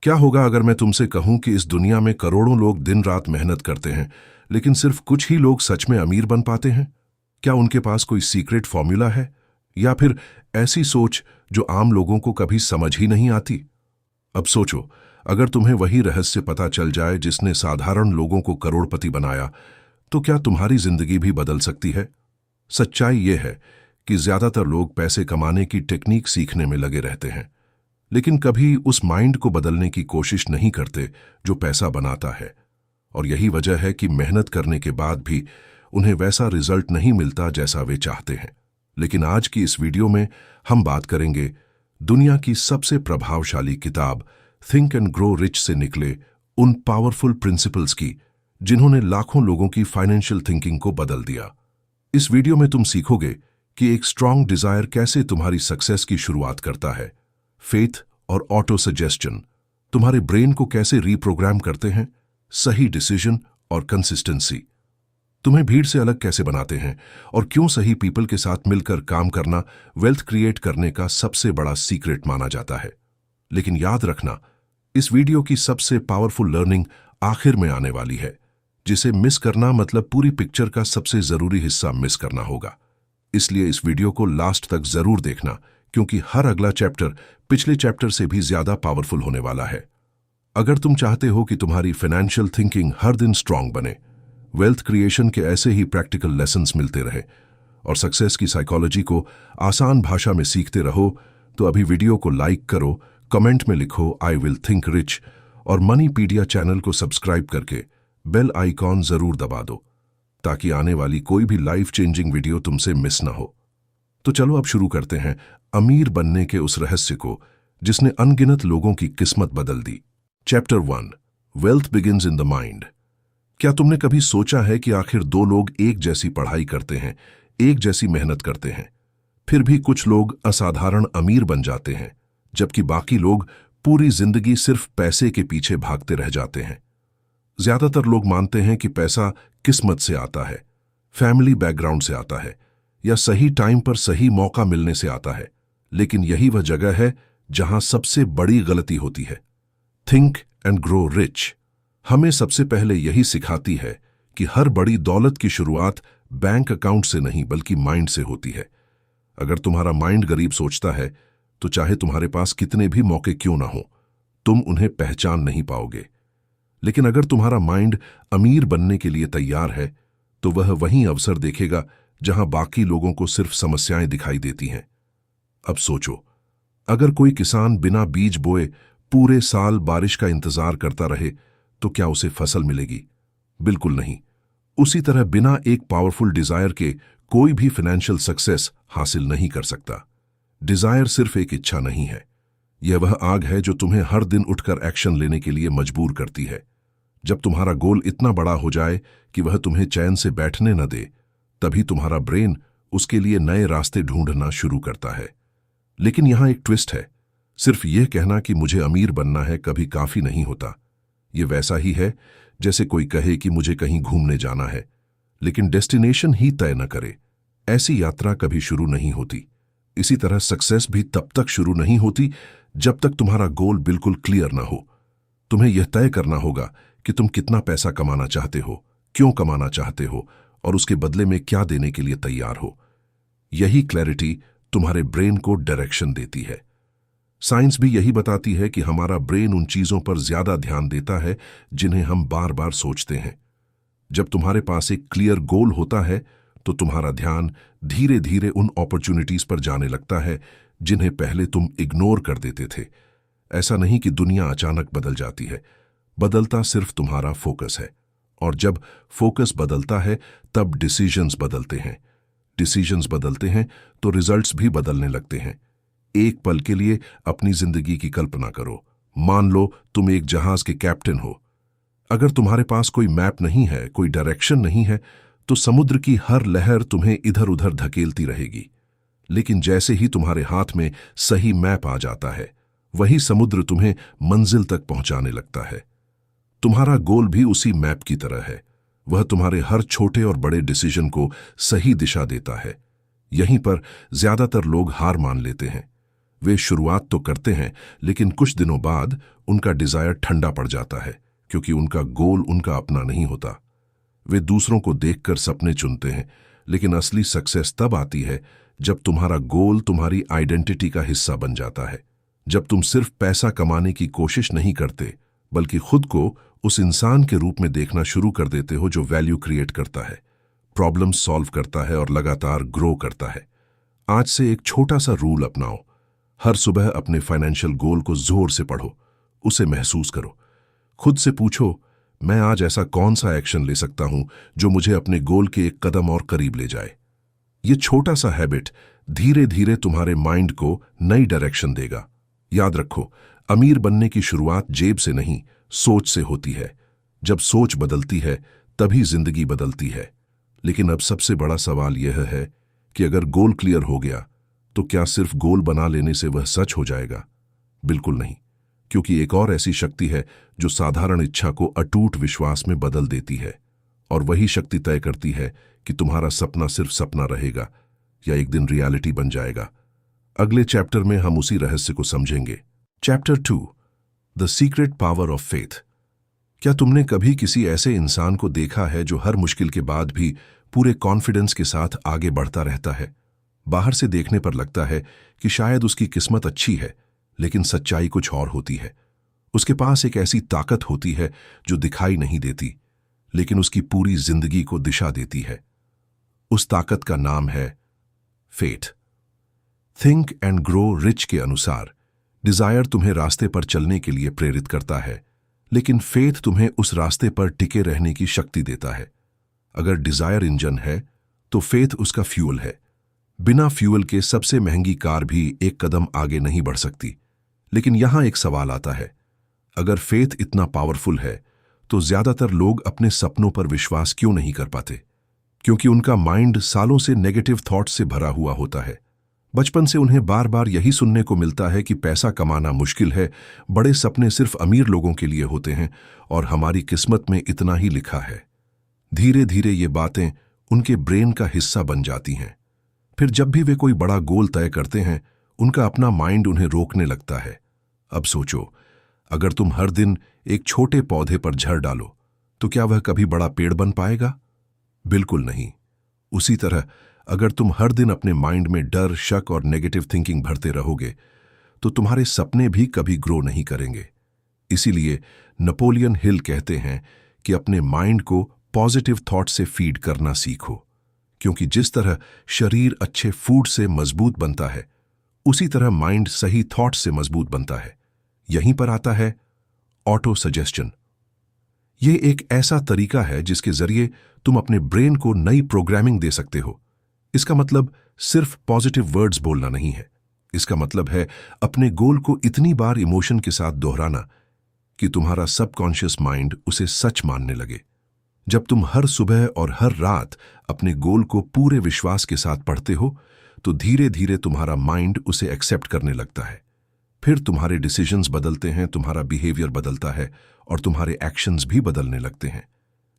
क्या होगा अगर मैं तुमसे कहूं कि इस दुनिया में करोड़ों लोग दिन रात मेहनत करते हैं, लेकिन सिर्फ कुछ ही लोग सच में अमीर बन पाते हैं? क्या उनके पास कोई सीक्रेट फॉर्मूला है, या फिर ऐसी सोच जो आम लोगों को कभी समझ ही नहीं आती? अब सोचो, अगर तुम्हें वही रहस्य पता चल जाए जिसने साधारण लोगों को करोड़पति बनाया, तो क्या तुम्हारी जिंदगी भी बदल सकती है? सच्चाई यह है कि ज्यादातर लोग पैसे कमाने की टेक्निक सीखने में लगे रहते हैं, लेकिन कभी उस माइंड को बदलने की कोशिश नहीं करते जो पैसा बनाता है। और यही वजह है कि मेहनत करने के बाद भी उन्हें वैसा रिजल्ट नहीं मिलता जैसा वे चाहते हैं। लेकिन आज की इस वीडियो में हम बात करेंगे दुनिया की सबसे प्रभावशाली किताब थिंक एंड ग्रो रिच से निकले उन पावरफुल प्रिंसिपल्स की, जिन्होंने लाखों लोगों की फाइनेंशियल थिंकिंग को बदल दिया। इस वीडियो में तुम सीखोगे कि एक स्ट्रांग डिजायर कैसे तुम्हारी सक्सेस की शुरुआत करता है, फेथ और ऑटो सजेस्शन तुम्हारे ब्रेन को कैसे रीप्रोग्राम करते हैं, सही डिसीजन और कंसिस्टेंसी तुम्हें भीड़ से अलग कैसे बनाते हैं, और क्यों सही पीपल के साथ मिलकर काम करना वेल्थ क्रिएट करने का सबसे बड़ा सीक्रेट माना जाता है। लेकिन याद रखना, इस वीडियो की सबसे पावरफुल लर्निंग आखिर में आने वाली है, जिसे मिस करना मतलब पूरी पिक्चर का सबसे जरूरी हिस्सा मिस करना होगा। इसलिए इस वीडियो को लास्ट तक जरूर देखना, क्योंकि हर अगला चैप्टर पिछले चैप्टर से भी ज्यादा पावरफुल होने वाला है। अगर तुम चाहते हो कि तुम्हारी फाइनेंशियल थिंकिंग हर दिन स्ट्रांग बने, वेल्थ क्रिएशन के ऐसे ही प्रैक्टिकल लेसन्स मिलते रहे और सक्सेस की साइकोलॉजी को आसान भाषा में सीखते रहो, तो अभी वीडियो को लाइक करो, कमेंट में लिखो आई विल थिंक रिच, और मनीपीडिया चैनल को सब्सक्राइब करके बेल आइकॉन जरूर दबा दो, ताकि आने वाली कोई भी लाइफ चेंजिंग वीडियो तुमसे मिस ना हो। तो चलो अब शुरू करते हैं अमीर बनने के उस रहस्य को जिसने अनगिनत लोगों की किस्मत बदल दी। Chapter 1, wealth begins in the mind. क्या तुमने कभी सोचा है कि आखिर दो लोग एक जैसी पढ़ाई करते हैं, एक जैसी मेहनत करते हैं, फिर भी कुछ लोग असाधारण अमीर बन जाते हैं, जबकि बाकी लोग पूरी जिंदगी सिर्फ पैसे के पीछे भागते रह जाते हैं? ज्यादातर लोग मानते हैं कि पैसा किस्मत से आता है, फैमिली बैकग्राउंड से आता है, या सही टाइम पर सही मौका मिलने से आता है। लेकिन यही वह जगह है जहां सबसे बड़ी गलती होती है। थिंक एंड ग्रो रिच हमें सबसे पहले यही सिखाती है कि हर बड़ी दौलत की शुरुआत बैंक अकाउंट से नहीं बल्कि माइंड से होती है। अगर तुम्हारा माइंड गरीब सोचता है, तो चाहे तुम्हारे पास कितने भी मौके क्यों ना हो, तुम उन्हें पहचान नहीं पाओगे। लेकिन अगर तुम्हारा माइंड अमीर बनने के लिए तैयार है, तो वह वहीं अवसर देखेगा जहां बाकी लोगों को सिर्फ समस्याएं दिखाई देती हैं। अब सोचो, अगर कोई किसान बिना बीज बोए पूरे साल बारिश का इंतजार करता रहे, तो क्या उसे फसल मिलेगी? बिल्कुल नहीं। उसी तरह बिना एक पावरफुल डिजायर के कोई भी फाइनेंशियल सक्सेस हासिल नहीं कर सकता। डिजायर सिर्फ एक इच्छा नहीं है, यह वह आग है जो तुम्हें हर दिन उठकर एक्शन लेने के लिए मजबूर करती है। जब तुम्हारा गोल इतना बड़ा हो जाए कि वह तुम्हें चैन से बैठने न दे, तभी तुम्हारा ब्रेन उसके लिए नए रास्ते ढूंढना शुरू करता है। लेकिन यहां एक ट्विस्ट है, सिर्फ यह कहना कि मुझे अमीर बनना है कभी काफी नहीं होता। यह वैसा ही है जैसे कोई कहे कि मुझे कहीं घूमने जाना है, लेकिन डेस्टिनेशन ही तय न करे। ऐसी यात्रा कभी शुरू नहीं होती। इसी तरह सक्सेस भी तब तक शुरू नहीं होती जब तक तुम्हारा गोल बिल्कुल क्लियर ना हो। तुम्हें यह तय करना होगा कि तुम कितना पैसा कमाना चाहते हो, क्यों कमाना चाहते हो, और उसके बदले में क्या देने के लिए तैयार हो। यही क्लैरिटी तुम्हारे ब्रेन को डायरेक्शन देती है। साइंस भी यही बताती है कि हमारा ब्रेन उन चीजों पर ज्यादा ध्यान देता है जिन्हें हम बार बार सोचते हैं। जब तुम्हारे पास एक क्लियर गोल होता है, तो तुम्हारा ध्यान धीरे धीरे उन अपॉर्चुनिटीज पर जाने लगता है जिन्हें पहले तुम इग्नोर कर देते थे। ऐसा नहीं कि दुनिया अचानक बदल जाती है, बदलता सिर्फ तुम्हारा फोकस है। और जब फोकस बदलता है, तब डिसीजंस बदलते हैं। डिसीजंस बदलते हैं तो रिजल्ट्स भी बदलने लगते हैं। एक पल के लिए अपनी जिंदगी की कल्पना करो। मान लो तुम एक जहाज के कैप्टन हो। अगर तुम्हारे पास कोई मैप नहीं है, कोई डायरेक्शन नहीं है, तो समुद्र की हर लहर तुम्हें इधर उधर धकेलती रहेगी। लेकिन जैसे ही तुम्हारे हाथ में सही मैप आ जाता है, वही समुद्र तुम्हें मंजिल तक पहुंचाने लगता है। तुम्हारा गोल भी उसी मैप की तरह है। वह तुम्हारे हर छोटे और बड़े डिसीजन को सही दिशा देता है। यहीं पर ज्यादातर लोग हार मान लेते हैं। वे शुरुआत तो करते हैं, लेकिन कुछ दिनों बाद उनका डिजायर ठंडा पड़ जाता है, क्योंकि उनका गोल उनका अपना नहीं होता। वे दूसरों को देखकर सपने चुनते हैं, लेकिन असली सक्सेस तब आती है जब तुम्हारा गोल तुम्हारी आइडेंटिटी का हिस्सा बन जाता है। जब तुम सिर्फ पैसा कमाने की कोशिश नहीं करते, बल्कि खुद को उस इंसान के रूप में देखना शुरू कर देते हो जो वैल्यू क्रिएट करता है, प्रॉब्लम सॉल्व करता है और लगातार ग्रो करता है। आज से एक छोटा सा रूल अपनाओ। हर सुबह अपने फाइनेंशियल गोल को जोर से पढ़ो, उसे महसूस करो। खुद से पूछो, मैं आज ऐसा कौन सा एक्शन ले सकता हूं जो मुझे अपने गोल के एक कदम और करीब ले जाए। ये छोटा सा हैबिट धीरे धीरे तुम्हारे माइंड को नई डायरेक्शन देगा। याद रखो, अमीर बनने की शुरुआत जेब से नहीं, सोच से होती है। जब सोच बदलती है तभी जिंदगी बदलती है। लेकिन अब सबसे बड़ा सवाल यह है कि अगर गोल क्लियर हो गया तो क्या सिर्फ गोल बना लेने से वह सच हो जाएगा? बिल्कुल नहीं, क्योंकि एक और ऐसी शक्ति है जो साधारण इच्छा को अटूट विश्वास में बदल देती है, और वही शक्ति तय करती है कि तुम्हारा सपना सिर्फ सपना रहेगा या एक दिन रियलिटी बन जाएगा। अगले चैप्टर में हम उसी रहस्य को समझेंगे। Chapter 2, the secret power of faith. क्या तुमने कभी किसी ऐसे इंसान को देखा है जो हर मुश्किल के बाद भी पूरे कॉन्फिडेंस के साथ आगे बढ़ता रहता है? बाहर से देखने पर लगता है कि शायद उसकी किस्मत अच्छी है, लेकिन सच्चाई कुछ और होती है। उसके पास एक ऐसी ताकत होती है जो दिखाई नहीं देती, लेकिन उसकी पूरी जिंदगी को दिशा देती है। उस ताकत का नाम है faith. Think and grow rich के अनुसार डिजायर तुम्हें रास्ते पर चलने के लिए प्रेरित करता है, लेकिन फेथ तुम्हें उस रास्ते पर टिके रहने की शक्ति देता है। अगर डिजायर इंजन है तो फेथ उसका फ्यूल है। बिना फ्यूल के सबसे महंगी कार भी एक कदम आगे नहीं बढ़ सकती। लेकिन यहां एक सवाल आता है, अगर फेथ इतना पावरफुल है तो ज्यादातर लोग अपने सपनों पर विश्वास क्यों नहीं कर पाते? क्योंकि उनका माइंड सालों से नेगेटिव थॉट्स से भरा हुआ होता है। बचपन से उन्हें बार बार यही सुनने को मिलता है कि पैसा कमाना मुश्किल है, बड़े सपने सिर्फ अमीर लोगों के लिए होते हैं और हमारी किस्मत में इतना ही लिखा है। धीरे धीरे ये बातें उनके ब्रेन का हिस्सा बन जाती हैं। फिर जब भी वे कोई बड़ा गोल तय करते हैं, उनका अपना माइंड उन्हें रोकने लगता है। अब सोचो, अगर तुम हर दिन एक छोटे पौधे पर झड़ डालो तो क्या वह कभी बड़ा पेड़ बन पाएगा? बिल्कुल नहीं। उसी तरह अगर तुम हर दिन अपने माइंड में डर, शक और नेगेटिव थिंकिंग भरते रहोगे तो तुम्हारे सपने भी कभी ग्रो नहीं करेंगे। इसीलिए नेपोलियन हिल कहते हैं कि अपने माइंड को पॉजिटिव थॉट से फीड करना सीखो, क्योंकि जिस तरह शरीर अच्छे फूड से मजबूत बनता है, उसी तरह माइंड सही थॉट से मजबूत बनता है। यहीं पर आता है ऑटो सजेशन। ये एक ऐसा तरीका है जिसके जरिए तुम अपने ब्रेन को नई प्रोग्रामिंग दे सकते हो। इसका मतलब सिर्फ पॉजिटिव वर्ड्स बोलना नहीं है। इसका मतलब है अपने गोल को इतनी बार इमोशन के साथ दोहराना कि तुम्हारा सबकॉन्शियस माइंड उसे सच मानने लगे। जब तुम हर सुबह और हर रात अपने गोल को पूरे विश्वास के साथ पढ़ते हो तो धीरे धीरे तुम्हारा माइंड उसे एक्सेप्ट करने लगता है। फिर तुम्हारे डिसीजंस बदलते हैं, तुम्हारा बिहेवियर बदलता है और तुम्हारे एक्शंस भी बदलने लगते हैं।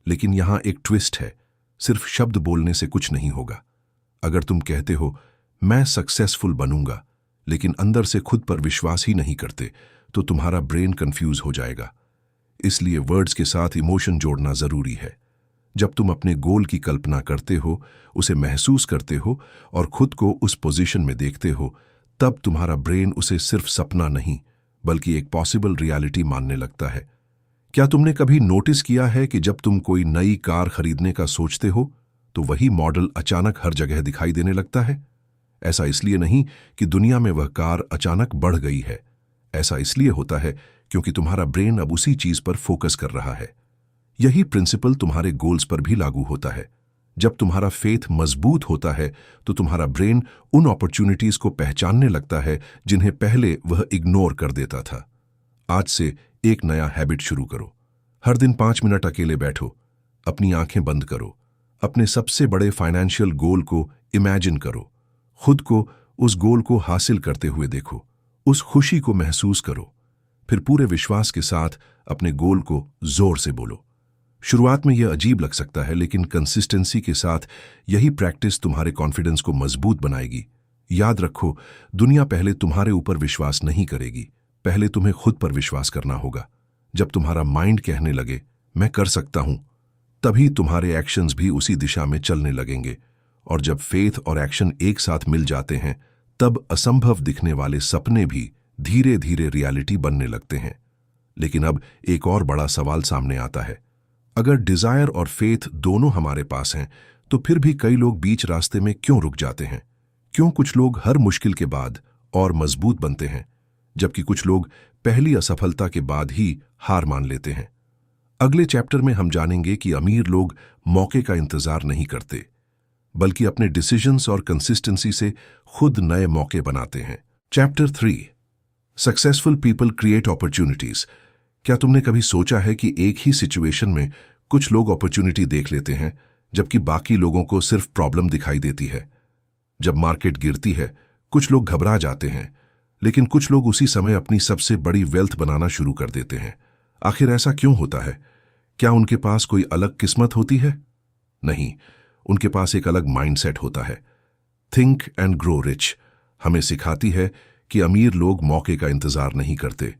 लेकिन यहां एक ट्विस्ट है, सिर्फ शब्द बोलने से कुछ नहीं होगा। अगर तुम कहते हो मैं सक्सेसफुल बनूंगा, लेकिन अंदर से खुद पर विश्वास ही नहीं करते, तो तुम्हारा ब्रेन कंफ्यूज हो जाएगा। इसलिए वर्ड्स के साथ इमोशन जोड़ना जरूरी है। जब तुम अपने गोल की कल्पना करते हो, उसे महसूस करते हो और खुद को उस पोजीशन में देखते हो, तब तुम्हारा ब्रेन उसे सिर्फ सपना नहीं बल्कि एक पॉसिबल रियलिटी मानने लगता है। क्या तुमने कभी नोटिस किया है कि जब तुम कोई नई कार खरीदने का सोचते हो तो वही मॉडल अचानक हर जगह दिखाई देने लगता है? ऐसा इसलिए नहीं कि दुनिया में वह कार अचानक बढ़ गई है। ऐसा इसलिए होता है क्योंकि तुम्हारा ब्रेन अब उसी चीज पर फोकस कर रहा है। यही प्रिंसिपल तुम्हारे गोल्स पर भी लागू होता है। जब तुम्हारा फेथ मजबूत होता है तो तुम्हारा ब्रेन उन अपॉर्चुनिटीज को पहचानने लगता है जिन्हें पहले वह इग्नोर कर देता था। आज से एक नया हैबिट शुरू करो। हर दिन 5 मिनट अकेले बैठो, अपनी आंखें बंद करो, अपने सबसे बड़े फाइनेंशियल गोल को इमेजिन करो, खुद को उस गोल को हासिल करते हुए देखो, उस खुशी को महसूस करो। फिर पूरे विश्वास के साथ अपने गोल को जोर से बोलो। शुरुआत में यह अजीब लग सकता है, लेकिन कंसिस्टेंसी के साथ यही प्रैक्टिस तुम्हारे कॉन्फिडेंस को मजबूत बनाएगी। याद रखो, दुनिया पहले तुम्हारे ऊपर विश्वास नहीं करेगी, पहले तुम्हें खुद पर विश्वास करना होगा। जब तुम्हारा माइंड कहने लगे मैं कर सकता हूं, तभी तुम्हारे एक्शंस भी उसी दिशा में चलने लगेंगे। और जब फेथ और एक्शन एक साथ मिल जाते हैं, तब असंभव दिखने वाले सपने भी धीरे धीरे रियलिटी बनने लगते हैं। लेकिन अब एक और बड़ा सवाल सामने आता है। अगर डिजायर और फेथ दोनों हमारे पास हैं, तो फिर भी कई लोग बीच रास्ते में क्यों रुक जाते हैं? क्यों कुछ लोग हर मुश्किल के बाद और मजबूत बनते हैं, जबकि कुछ लोग पहली असफलता के बाद ही हार मान लेते हैं? अगले चैप्टर में हम जानेंगे कि अमीर लोग मौके का इंतजार नहीं करते, बल्कि अपने डिसीजंस और कंसिस्टेंसी से खुद नए मौके बनाते हैं। Chapter 3, successful people create opportunities. क्या तुमने कभी सोचा है कि एक ही सिचुएशन में कुछ लोग अपॉर्चुनिटी देख लेते हैं, जबकि बाकी लोगों को सिर्फ प्रॉब्लम दिखाई देती है? जब मार्केट गिरती है, कुछ लोग घबरा जाते हैं, लेकिन कुछ लोग उसी समय अपनी सबसे बड़ी वेल्थ बनाना शुरू कर देते हैं। आखिर ऐसा क्यों होता है? क्या उनके पास कोई अलग किस्मत होती है? नहीं, उनके पास एक अलग माइंडसेट होता है। थिंक एंड ग्रो रिच हमें सिखाती है कि अमीर लोग मौके का इंतजार नहीं करते।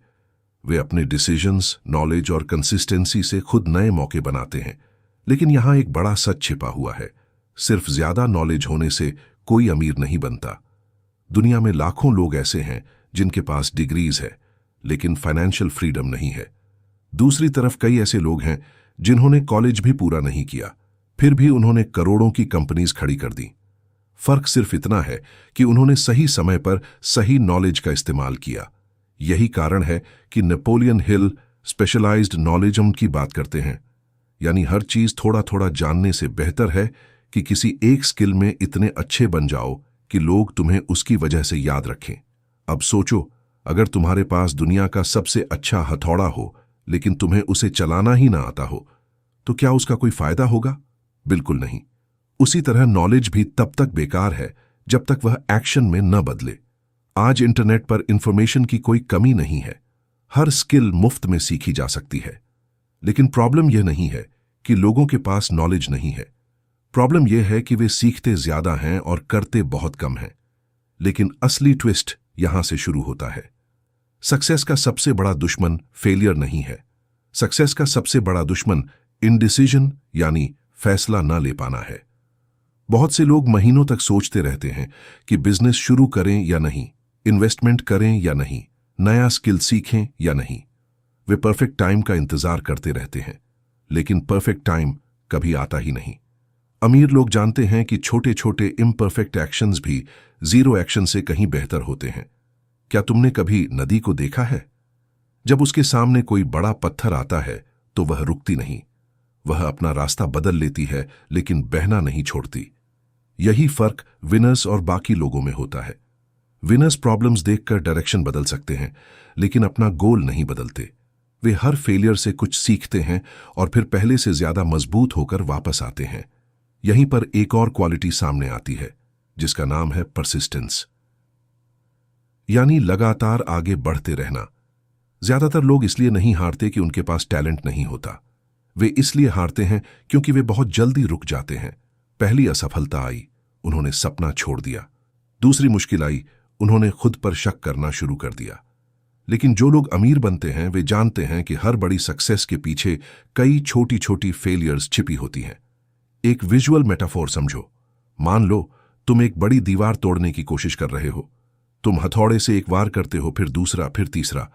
वे अपने डिसीजंस, नॉलेज और कंसिस्टेंसी से खुद नए मौके बनाते हैं। लेकिन यहां एक बड़ा सच छिपा हुआ है। सिर्फ ज्यादा नॉलेज होने से कोई अमीर नहीं बनता। दुनिया में लाखों लोग ऐसे हैं जिनके पास डिग्रीज है, लेकिन फाइनेंशियल फ्रीडम नहीं है। दूसरी तरफ कई ऐसे लोग हैं जिन्होंने कॉलेज भी पूरा नहीं किया, फिर भी उन्होंने करोड़ों की कंपनीज खड़ी कर दी। फर्क सिर्फ इतना है कि उन्होंने सही समय पर सही नॉलेज का इस्तेमाल किया। यही कारण है कि नेपोलियन हिल स्पेशलाइज्ड नॉलेज की बात करते हैं, यानी हर चीज थोड़ा थोड़ा जानने से बेहतर है कि किसी एक स्किल में इतने अच्छे बन जाओ कि लोग तुम्हें उसकी वजह से याद रखें। अब सोचो, अगर तुम्हारे पास दुनिया का सबसे अच्छा हथौड़ा हो, लेकिन तुम्हें उसे चलाना ही ना आता हो, तो क्या उसका कोई फायदा होगा? बिल्कुल नहीं। उसी तरह नॉलेज भी तब तक बेकार है जब तक वह एक्शन में न बदले। आज इंटरनेट पर इंफॉर्मेशन की कोई कमी नहीं है। हर स्किल मुफ्त में सीखी जा सकती है। लेकिन प्रॉब्लम यह नहीं है कि लोगों के पास नॉलेज नहीं है। प्रॉब्लम यह है कि वे सीखते ज्यादा हैं और करते बहुत कम हैं। लेकिन असली ट्विस्ट यहां से शुरू होता है। सक्सेस का सबसे बड़ा दुश्मन फेलियर नहीं है। सक्सेस का सबसे बड़ा दुश्मन इनडिसीजन यानी फैसला न ले पाना है। बहुत से लोग महीनों तक सोचते रहते हैं कि बिजनेस शुरू करें या नहीं, इन्वेस्टमेंट करें या नहीं, नया स्किल सीखें या नहीं। वे परफेक्ट टाइम का इंतजार करते रहते हैं, लेकिन परफेक्ट टाइम कभी आता ही नहीं। अमीर लोग जानते हैं कि छोटे छोटे इम्परफेक्ट एक्शंस भी जीरो एक्शन से कहीं बेहतर होते हैं। क्या तुमने कभी नदी को देखा है? जब उसके सामने कोई बड़ा पत्थर आता है तो वह रुकती नहीं। वह अपना रास्ता बदल लेती है, लेकिन बहना नहीं छोड़ती। यही फर्क विनर्स और बाकी लोगों में होता है। विनर्स प्रॉब्लम्स देखकर डायरेक्शन बदल सकते हैं, लेकिन अपना गोल नहीं बदलते। वे हर फेलियर से कुछ सीखते हैं और फिर पहले से ज्यादा मजबूत होकर वापस आते हैं। यहीं पर एक और क्वालिटी सामने आती है, जिसका नाम है परसिस्टेंस, यानी लगातार आगे बढ़ते रहना। ज्यादातर लोग इसलिए नहीं हारते कि उनके पास टैलेंट नहीं होता। वे इसलिए हारते हैं क्योंकि वे बहुत जल्दी रुक जाते हैं। पहली असफलता आई, उन्होंने सपना छोड़ दिया। दूसरी मुश्किल आई, उन्होंने खुद पर शक करना शुरू कर दिया। लेकिन जो लोग अमीर बनते हैं, वे जानते हैं कि हर बड़ी सक्सेस के पीछे कई छोटी छोटी फेलियर्स छिपी होती हैं। एक विजुअल मेटाफोर समझो। मान लो तुम एक बड़ी दीवार तोड़ने की कोशिश कर रहे हो। तुम हथौड़े से एक वार करते हो, फिर दूसरा, फिर तीसरा।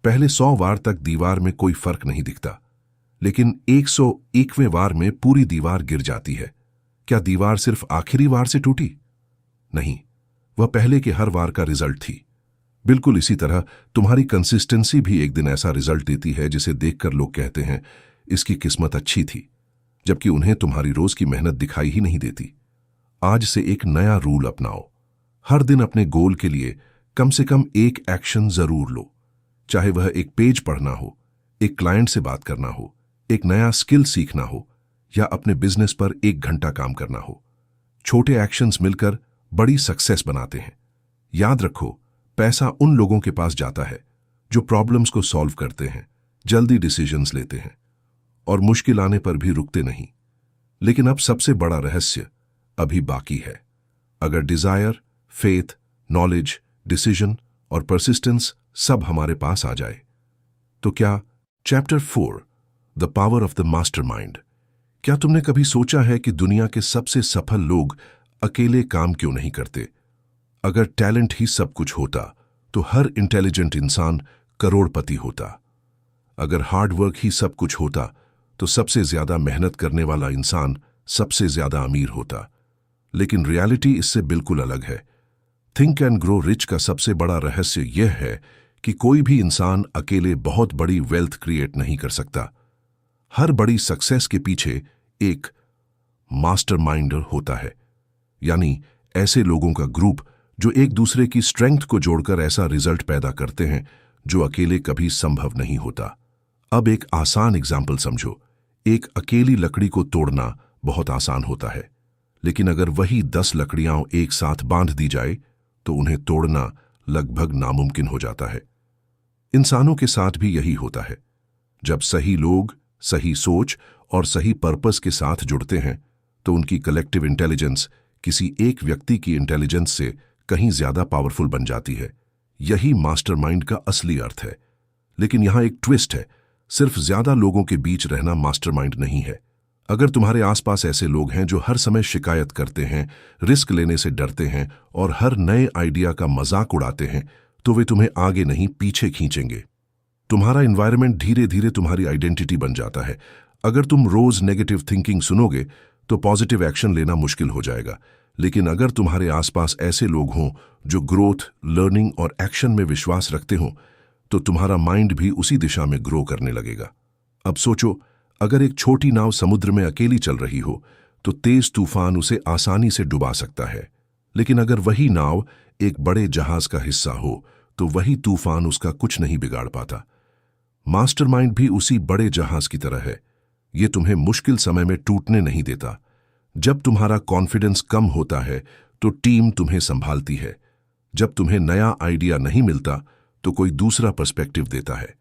पहले 100 वार तक दीवार में कोई फर्क नहीं दिखता, लेकिन 101वें वार में पूरी दीवार गिर जाती है। क्या दीवार सिर्फ आखिरी वार से टूटी? नहीं, वह पहले के हर वार का रिजल्ट थी। बिल्कुल इसी तरह तुम्हारी कंसिस्टेंसी भी एक दिन ऐसा रिजल्ट देती है जिसे देखकर लोग कहते हैं इसकी किस्मत अच्छी थी, जबकि उन्हें तुम्हारी रोज की मेहनत दिखाई ही नहीं देती। आज से एक नया रूल अपनाओ। हर दिन अपने गोल के लिए कम से कम एक एक्शन जरूर लो। चाहे वह एक पेज पढ़ना हो, एक क्लाइंट से बात करना हो, एक नया स्किल सीखना हो, या अपने बिजनेस पर 1 घंटा काम करना हो। छोटे एक्शंस मिलकर बड़ी सक्सेस बनाते हैं। याद रखो, पैसा उन लोगों के पास जाता है जो प्रॉब्लम्स को सॉल्व करते हैं, जल्दी डिसीजंस लेते हैं और मुश्किल आने पर भी रुकते नहीं। लेकिन अब सबसे बड़ा रहस्य अभी बाकी है। अगर डिजायर, फेथ, नॉलेज, डिसीजन और परसिस्टेंस सब हमारे पास आ जाए। तो क्या chapter 4 the power of the mastermind. क्या तुमने कभी सोचा है कि दुनिया के सबसे सफल लोग अकेले काम क्यों नहीं करते? अगर टैलेंट ही सब कुछ होता तो हर इंटेलिजेंट इंसान करोड़पति होता। अगर हार्डवर्क ही सब कुछ होता तो सबसे ज्यादा मेहनत करने वाला इंसान सबसे ज्यादा अमीर होता। लेकिन रियलिटी इससे बिल्कुल अलग है। थिंक एंड ग्रो रिच का सबसे बड़ा रहस्य यह है कि कोई भी इंसान अकेले बहुत बड़ी वेल्थ क्रिएट नहीं कर सकता। हर बड़ी सक्सेस के पीछे एक मास्टरमाइंडर होता है, यानी ऐसे लोगों का ग्रुप जो एक दूसरे की स्ट्रेंथ को जोड़कर ऐसा रिजल्ट पैदा करते हैं जो अकेले कभी संभव नहीं होता। अब एक आसान एग्जाम्पल समझो। एक अकेली लकड़ी को तोड़ना बहुत आसान होता है, लेकिन अगर वही 10 लकड़ियां एक साथ बांध दी जाए तो उन्हें तोड़ना लगभग नामुमकिन हो जाता है। इंसानों के साथ भी यही होता है। जब सही लोग सही सोच और सही पर्पस के साथ जुड़ते हैं तो उनकी कलेक्टिव इंटेलिजेंस किसी एक व्यक्ति की इंटेलिजेंस से कहीं ज्यादा पावरफुल बन जाती है। यही मास्टरमाइंड का असली अर्थ है। लेकिन यहां एक ट्विस्ट है। सिर्फ ज्यादा लोगों के बीच रहना मास्टरमाइंड नहीं है। अगर तुम्हारे आसपास ऐसे लोग हैं जो हर समय शिकायत करते हैं, रिस्क लेने से डरते हैं और हर नए आइडिया का मजाक उड़ाते हैं, तो वे तुम्हें आगे नहीं पीछे खींचेंगे। तुम्हारा एनवायरनमेंट धीरे धीरे तुम्हारी आइडेंटिटी बन जाता है। अगर तुम रोज नेगेटिव थिंकिंग सुनोगे तो पॉजिटिव एक्शन लेना मुश्किल हो जाएगा। लेकिन अगर तुम्हारे आसपास ऐसे लोग हों जो ग्रोथ, लर्निंग और एक्शन में विश्वास रखते हों, तो तुम्हारा माइंड भी उसी दिशा में ग्रो करने लगेगा। अब सोचो, अगर एक छोटी नाव समुद्र में अकेली चल रही हो तो तेज तूफान उसे आसानी से डुबा सकता है। लेकिन अगर वही नाव एक बड़े जहाज का हिस्सा हो तो वही तूफान उसका कुछ नहीं बिगाड़ पाता। मास्टरमाइंड भी उसी बड़े जहाज की तरह है। ये तुम्हें मुश्किल समय में टूटने नहीं देता। जब तुम्हारा कॉन्फिडेंस कम होता है तो टीम तुम्हें संभालती है। जब तुम्हें नया आइडिया नहीं मिलता तो कोई दूसरा पर्सपेक्टिव देता है।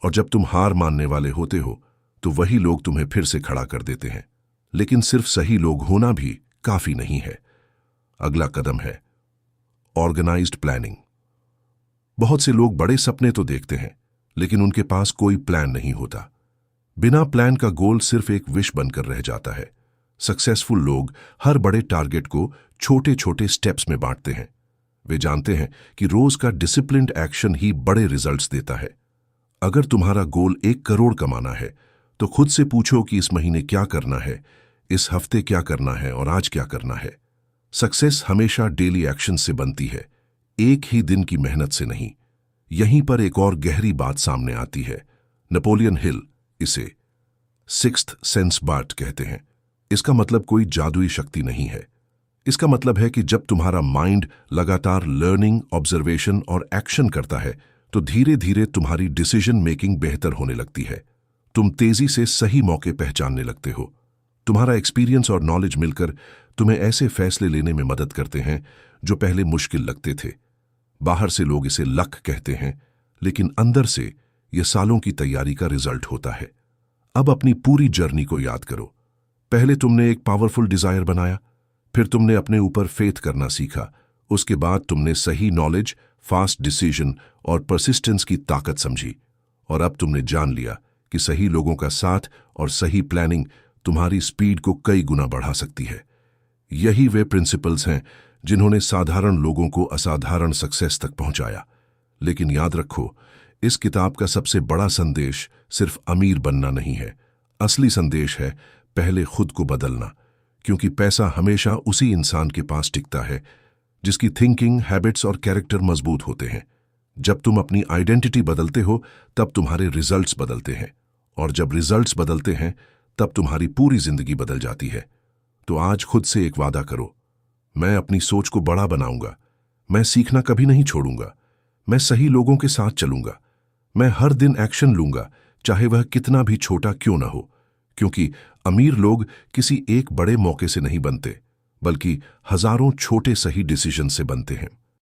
और जब तुम हार मानने वाले होते हो तो वही लोग तुम्हें फिर से खड़ा कर देते हैं। लेकिन सिर्फ सही लोग होना भी काफी नहीं है। अगला कदम है ऑर्गेनाइज्ड प्लानिंग। बहुत से लोग बड़े सपने तो देखते हैं, लेकिन उनके पास कोई प्लान नहीं होता। बिना प्लान का गोल सिर्फ एक विश बनकर रह जाता है। सक्सेसफुल लोग हर बड़े टारगेट को छोटे छोटे स्टेप्स में बांटते हैं। वे जानते हैं कि रोज का डिसिप्लिन्ड एक्शन ही बड़े रिजल्ट्स देता है। अगर तुम्हारा गोल 1 करोड़ कमाना है तो खुद से पूछो कि इस महीने क्या करना है, इस हफ्ते क्या करना है और आज क्या करना है। सक्सेस हमेशा डेली एक्शन से बनती है, एक ही दिन की मेहनत से नहीं। यहीं पर एक और गहरी बात सामने आती है। नेपोलियन हिल इसे सिक्स्थ सेंस बार्ट कहते हैं। इसका मतलब कोई जादुई शक्ति नहीं है। इसका मतलब है कि जब तुम्हारा माइंड लगातार लर्निंग, ऑब्जर्वेशन और एक्शन करता है तो धीरे धीरे तुम्हारी डिसीजन मेकिंग बेहतर होने लगती है। तुम तेजी से सही मौके पहचानने लगते हो। तुम्हारा एक्सपीरियंस और नॉलेज मिलकर तुम्हें ऐसे फैसले लेने में मदद करते हैं जो पहले मुश्किल लगते थे। बाहर से लोग इसे लक कहते हैं, लेकिन अंदर से यह सालों की तैयारी का रिजल्ट होता है। अब अपनी पूरी जर्नी को याद करो। पहले तुमने एक पावरफुल डिजायर बनाया, फिर तुमने अपने ऊपर फेथ करना सीखा, उसके बाद तुमने सही नॉलेज, फास्ट डिसीजन और परसिस्टेंस की ताकत समझी, और अब तुमने जान लिया कि सही लोगों का साथ और सही प्लानिंग तुम्हारी स्पीड को कई गुना बढ़ा सकती है। यही वे प्रिंसिपल्स हैं जिन्होंने साधारण लोगों को असाधारण सक्सेस तक पहुंचाया। लेकिन याद रखो, इस किताब का सबसे बड़ा संदेश सिर्फ अमीर बनना नहीं है। असली संदेश है पहले खुद को बदलना, क्योंकि पैसा हमेशा उसी इंसान के पास टिकता है जिसकी थिंकिंग, हैबिट्स और कैरेक्टर मजबूत होते हैं। जब तुम अपनी आइडेंटिटी बदलते हो तब तुम्हारे रिजल्ट्स बदलते हैं, और जब रिजल्ट्स बदलते हैं तब तुम्हारी पूरी जिंदगी बदल जाती है। तो आज खुद से एक वादा करो, मैं अपनी सोच को बड़ा बनाऊंगा, मैं सीखना कभी नहीं छोड़ूंगा, मैं सही लोगों के साथ चलूंगा, मैं हर दिन एक्शन लूंगा, चाहे वह कितना भी छोटा क्यों ना हो। क्योंकि अमीर लोग किसी एक बड़े मौके से नहीं बनते, बल्कि हजारों छोटे सही डिसीजन से बनते हैं।